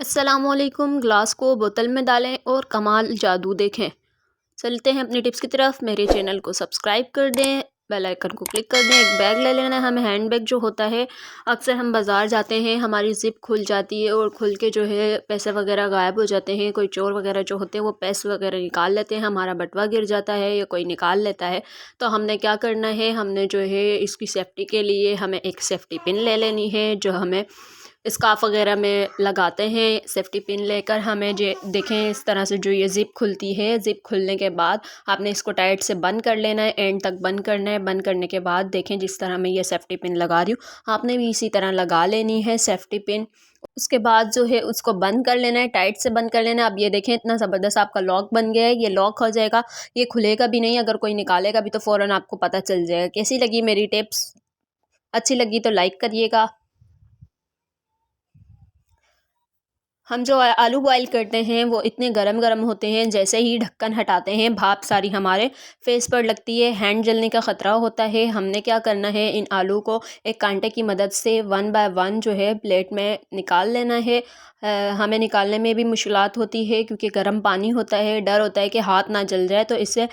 अस्सलामुअलैकुम। ग्लास को बोतल में डालें और कमाल जादू देखें। चलते हैं अपनी टिप्स की तरफ। मेरे चैनल को सब्सक्राइब कर दें, बेल आइकन को क्लिक कर दें। एक बैग ले लेना है हमें। हैंड बैग जो होता है, अक्सर हम बाज़ार जाते हैं, हमारी ज़िप खुल जाती है और खुल के जो है पैसे वगैरह गायब हो जाते हैं। कोई चोर वगैरह जो होते हैं वो पैसे वगैरह निकाल लेते हैं, हमारा बटुआ गिर जाता है या कोई निकाल लेता है। तो हमने क्या करना है, हमने जो है इसकी सेफ्टी के लिए हमें एक सेफ्टी पिन ले लेनी है, जो हमें स्कार्फ़ वगैरह में लगाते हैं। सेफ्टी पिन लेकर हमें जे देखें इस तरह से जो ये ज़िप खुलती है, ज़िप खुलने के बाद आपने इसको टाइट से बंद कर लेना है, एंड तक बंद करना है। बंद करने के बाद देखें जिस तरह मैं ये सेफ्टी पिन लगा रही हूँ, आपने भी इसी तरह लगा लेनी है सेफ्टी पिन। उसके बाद जो है उसको बंद कर लेना है, टाइट से बंद कर लेना है। अब ये देखें इतना ज़बरदस्त आपका लॉक बन गया है, ये लॉक हो जाएगा, ये खुलेगा भी नहीं। अगर कोई निकालेगा भी तो फ़ौरन आपको पता चल जाएगा। कैसी लगी मेरी टिप्स? अच्छी लगी तो लाइक करिएगा। हम जो आलू बॉयल करते हैं वो इतने गरम गरम होते हैं, जैसे ही ढक्कन हटाते हैं भाप सारी हमारे फेस पर लगती है, हैंड जलने का ख़तरा होता है। हमने क्या करना है, इन आलू को एक कांटे की मदद से वन बाय वन जो है प्लेट में निकाल लेना है। हमें निकालने में भी मुश्किलात होती है क्योंकि गर्म पानी होता है, डर होता है कि हाथ ना जल जाए। तो इससे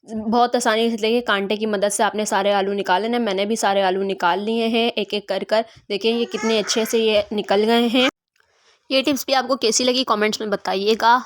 बहुत आसानी से देखिए कांटे की मदद से आपने सारे आलू निकाल लेना। मैंने भी सारे आलू निकाल लिए हैं एक एक कर कर। देखिए ये कितने अच्छे से ये निकल गए हैं। ये टिप्स भी आपको कैसी लगी कमेंट्स में बताइएगा।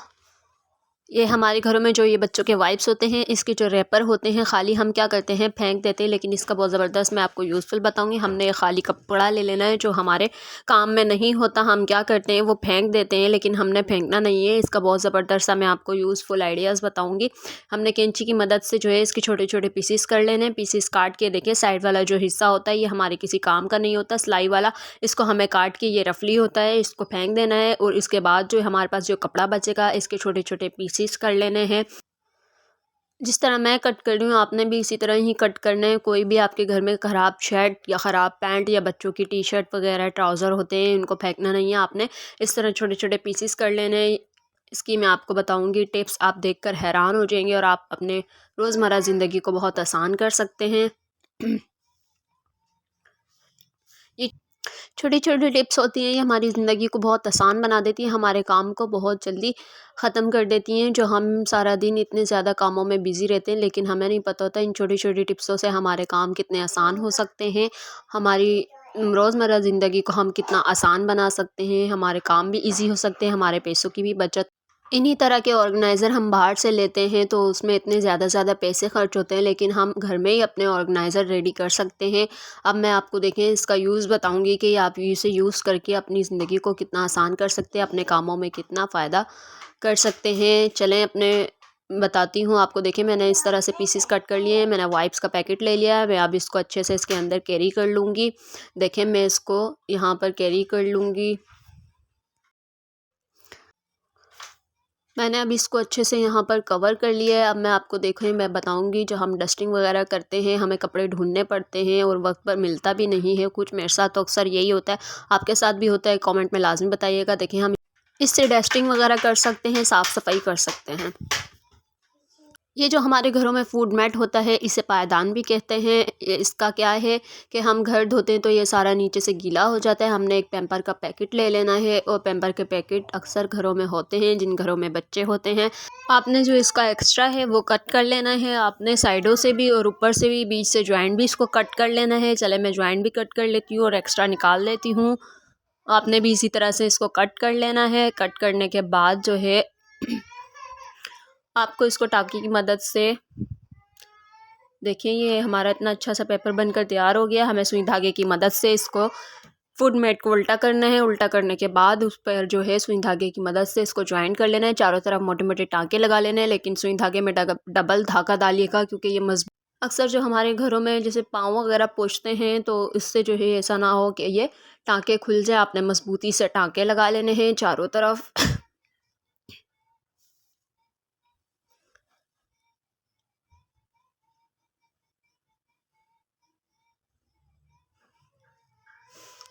ये हमारे घरों में जो ये बच्चों के वाइप्स होते हैं, इसके जो रैपर होते हैं, खाली हम क्या करते हैं फेंक देते हैं, लेकिन इसका बहुत ज़बरदस्त मैं आपको यूज़फुल बताऊंगी। हमने ये खाली कपड़ा ले लेना है जो हमारे काम में नहीं होता, हम क्या करते हैं वो फेंक देते हैं, लेकिन हमने फेंकना नहीं है। इसका बहुत ज़बरदस्त सा मैं आपको यूज़फुल आइडियाज़ बताऊँगी। हमने कैंची की मदद से जो है इसके छोटे छोटे पीसीस कर लेने हैं। पीसीस काट के देखिए साइड वाला जो हिस्सा होता है ये हमारे किसी काम का नहीं होता, सिलाई वाला, इसको हमें काट के ये रफली होता है, इसको फेंक देना है। और इसके बाद जो हमारे पास जो कपड़ा बचेगा इसके छोटे छोटे पीसीस कर लेने हैं। जिस तरह मैं कट कर रही हूँ आपने भी इसी तरह ही कट करना है। कोई भी आपके घर में ख़राब शर्ट या ख़राब पैंट या बच्चों की टी शर्ट वगैरह ट्राउज़र होते हैं, इनको फेंकना नहीं है, आपने इस तरह छोटे छोटे पीसीस कर लेने हैं। इसकी मैं आपको बताऊंगी टिप्स, आप देखकर हैरान हो जाएंगे और आप अपने रोज़मर्रा ज़िंदगी को बहुत आसान कर सकते हैं। ये छोटी छोटी टिप्स होती हैं, ये हमारी ज़िंदगी को बहुत आसान बना देती हैं, हमारे काम को बहुत जल्दी ख़त्म कर देती हैं। जो हम सारा दिन इतने ज़्यादा कामों में बिज़ी रहते हैं, लेकिन हमें नहीं पता होता इन छोटी छोटी टिप्सों से हमारे काम कितने आसान हो सकते हैं। हमारी रोज़मर्रा ज़िंदगी को हम कितना आसान बना सकते हैं, हमारे काम भी ईजी हो सकते हैं, हमारे पैसों की भी बचत। इन्हीं तरह के ऑर्गेनाइज़र हम बाहर से लेते हैं तो उसमें इतने ज़्यादा पैसे खर्च होते हैं, लेकिन हम घर में ही अपने ऑर्गेनाइज़र रेडी कर सकते हैं। अब मैं आपको देखें इसका यूज़ बताऊंगी कि आप इसे यूज़ करके अपनी ज़िंदगी को कितना आसान कर सकते हैं, अपने कामों में कितना फ़ायदा कर सकते हैं। चलें अपने बताती हूँ आपको। देखें मैंने इस तरह से पीसीस कट कर लिए हैं, मैंने वाइप्स का पैकेट ले लिया है। मैं अब इसको अच्छे से इसके अंदर कैरी कर लूँगी। देखें मैं इसको यहाँ पर कैरी कर लूँगी। मैंने अब इसको अच्छे से यहाँ पर कवर कर लिया है। अब मैं आपको देखें मैं बताऊँगी, जो हम डस्टिंग वगैरह करते हैं हमें कपड़े ढूंढने पड़ते हैं और वक्त पर मिलता भी नहीं है कुछ। मेरे साथ तो अक्सर यही होता है, आपके साथ भी होता है, कमेंट में लाजमी बताइएगा। देखें हम इससे डस्टिंग वगैरह कर सकते हैं, साफ़ सफाई कर सकते हैं। ये जो हमारे घरों में फूड मैट होता है इसे पायदान भी कहते हैं। इसका क्या है कि हम घर धोते हैं तो ये सारा नीचे से गीला हो जाता है। हमने एक पैम्पर का पैकेट ले लेना है, और पैम्पर के पैकेट अक्सर घरों में होते हैं जिन घरों में बच्चे होते हैं। आपने जो इसका एक्स्ट्रा है वो कट कर लेना है। आपने साइडों से भी और ऊपर से भी, बीच से ज्वाइंट भी इसको कट कर लेना है। चले मैं ज्वाइंट भी कट कर लेती हूँ और एक्स्ट्रा निकाल लेती हूँ। आपने भी इसी तरह से इसको कट कर लेना है। कट करने के बाद जो है आपको इसको टाँकी की मदद से, देखिए ये हमारा इतना अच्छा सा पेपर बनकर तैयार हो गया। हमें सुई धागे की मदद से इसको फूड मैट को उल्टा करना है। उल्टा करने के बाद उस पर जो है सुई धागे की मदद से इसको ज्वाइन कर लेना है। चारों तरफ मोटे मोटे टाँके लगा लेने हैं, लेकिन सुई धागे में डबल धागा डालिएगा क्योंकि ये मजबूत। अक्सर जो हमारे घरों में जैसे पाँव वगैरह पोंछते हैं तो इससे जो है ऐसा ना हो कि ये टाँके खुल जाए। आपने मजबूती से टाँके लगा लेने हैं चारों तरफ।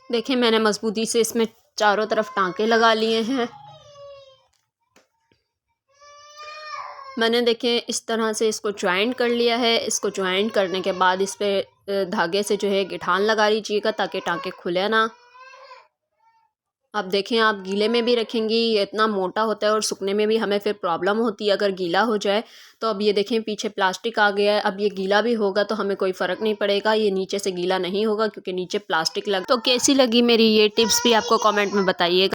देखिए मैंने मजबूती से इसमें चारों तरफ टाँके लगा लिए हैं। मैंने देखें इस तरह से इसको ज्वाइन कर लिया है। इसको ज्वाइन करने के बाद इस पर धागे से जो है गिठान लगा लीजिएगा ताकि टाँके खुले ना। अब देखें, आप गीले में भी रखेंगी ये इतना मोटा होता है और सूखने में भी हमें फिर प्रॉब्लम होती है अगर गीला हो जाए। तो अब ये देखें पीछे प्लास्टिक आ गया है, अब ये गीला भी होगा तो हमें कोई फ़र्क नहीं पड़ेगा, ये नीचे से गीला नहीं होगा क्योंकि नीचे प्लास्टिक लग। तो कैसी लगी मेरी ये टिप्स भी आपको कमेंट में बताइएगा।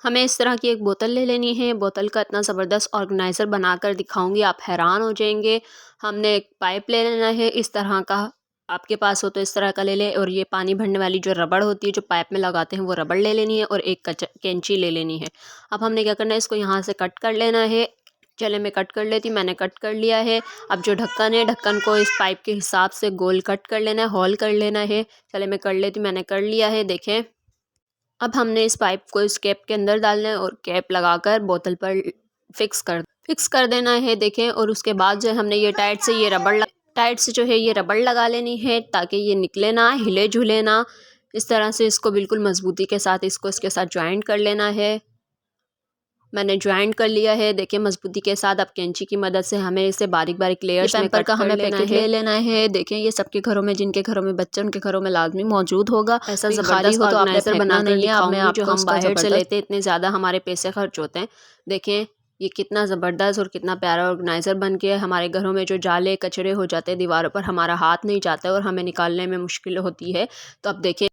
हमें इस तरह की एक बोतल ले लेनी है, बोतल का इतना ज़बरदस्त ऑर्गेनाइज़र बनाकर दिखाऊंगी, आप हैरान हो जाएंगे। हमने एक पाइप ले लेना है इस तरह का, आपके पास हो तो इस तरह का ले लें। और ये पानी भरने वाली जो रबड़ होती है जो पाइप में लगाते हैं वो रबड़ ले लेनी है और एक कैंची ले लेनी है। अब हमने क्या करना है, इसको यहाँ से कट कर लेना है। चले मैं कट कर लेती, मैंने कट कर लिया है। अब जो ढक्कन है, ढक्कन को इस पाइप के हिसाब से गोल कट कर लेना है, होल कर लेना है। चले मैं कर लेती, मैंने कर लिया है, देखें। अब हमने इस पाइप को इस कैप के अंदर डालना है और कैप लगाकर बोतल पर फिक्स कर देना है, देखें। और उसके बाद जो है हमने ये टाइट से जो है ये रबड़ लगा लेनी है ताकि ये निकले ना, हिले झूले ना। इस तरह से इसको बिल्कुल मजबूती के साथ इसको इसके साथ ज्वाइंट कर लेना है। मैंने ज्वाइंट कर लिया है, देखिए मजबूती के साथ। अब कैंची की मदद से हमें इसे बारीक बारीक लेयर्स में कट कर लेना है। देखें ये सबके घरों में, जिनके घरों में बच्चे उनके घरों में लाजमी मौजूद होगा। ऐसा जबरदस्त ऑर्गेनाइजर बनाकर दिखाऊंगी जो हम बाहर से लेते हैं, इतने ज़्यादा हमारे पैसे खर्च होते हैं। देखें ये कितना ज़बरदस्त और कितना प्यारा ऑर्गेनाइज़र बन के हमारे घरों में जो जाले कचरे हो जाते हैं दीवारों पर, हमारा हाथ नहीं जाता है और हमें निकालने में मुश्किल होती है। तो अब देखें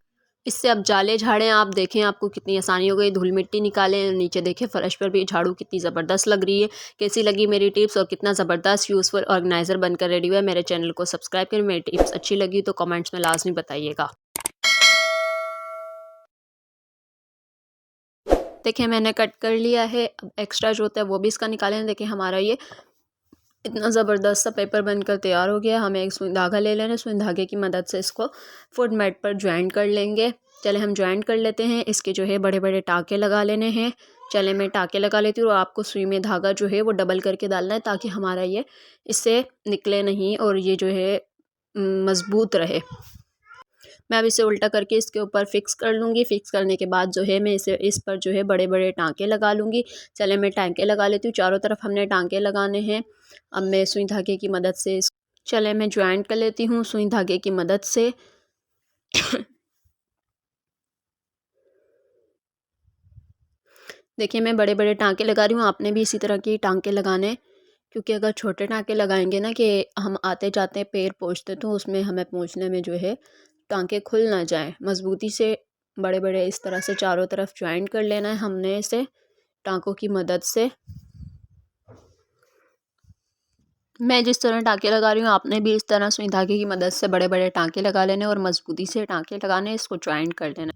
इससे अब जाले झाड़ें, आप देखें आपको कितनी आसानी हो गई। धूल मिट्टी निकालें, नीचे देखें फर्श पर भी झाड़ू कितनी ज़बरदस्त लग रही है। कैसी लगी मेरी टिप्स और कितना ज़बरदस्त यूज़फुल ऑर्गेनाइज़र बनकर रेडी हुआ है। मेरे चैनल को सब्सक्राइब करें। मेरी टिप्स अच्छी लगी तो कमेंट्स में लाजमी बताइएगा। देखिए मैंने कट कर लिया है, अब एक्स्ट्रा जो होता है वो भी इसका निकालें। देखिए हमारा ये इतना ज़बरदस्त सा पेपर बनकर तैयार हो गया। हमें एक सुई धागा ले लेना है, सुई धागे की मदद से इसको फुट मैट पर ज्वाइन कर लेंगे। चले हम ज्वाइन कर लेते हैं। इसके जो है बड़े बड़े टाँके लगा लेने हैं। चले मैं टाँके लगा लेती हूँ और आपको सुई में धागा जो है वो डबल करके डालना है ताकि हमारा ये इससे निकले नहीं और ये जो है मज़बूत रहे। मैं अब इसे उल्टा करके इसके ऊपर फिक्स कर लूँगी। फिक्स करने के बाद जो है मैं इसे इस पर जो है बड़े बड़े टाँके लगा लूँगी। चले मैं टाँके लगा लेती हूँ, चारों तरफ हमने टाँके लगाने हैं। अब मैं सुई धागे की मदद से चले मैं ज्वाइंट कर लेती हूँ सुई धागे की मदद से। देखिए मैं बड़े बड़े टाँके लगा रही हूँ, आपने भी इसी तरह के टाँके लगाने, क्योंकि अगर छोटे टाँके लगाएंगे ना कि हम आते जाते पैर पोंछते तो उसमें हमें पोंछने में जो है टाँके खुल ना जाए। मज़बूती से बड़े बड़े इस तरह से चारों तरफ ज्वाइंट कर लेना है हमने इसे टाँकों की मदद से। मैं जिस तरह टाँके लगा रही हूँ आपने भी इस तरह सुई धागे की मदद से बड़े बड़े टाँके लगा लेने और मज़बूती से टाँके लगाने, इसको ज्वाइंट कर लेना।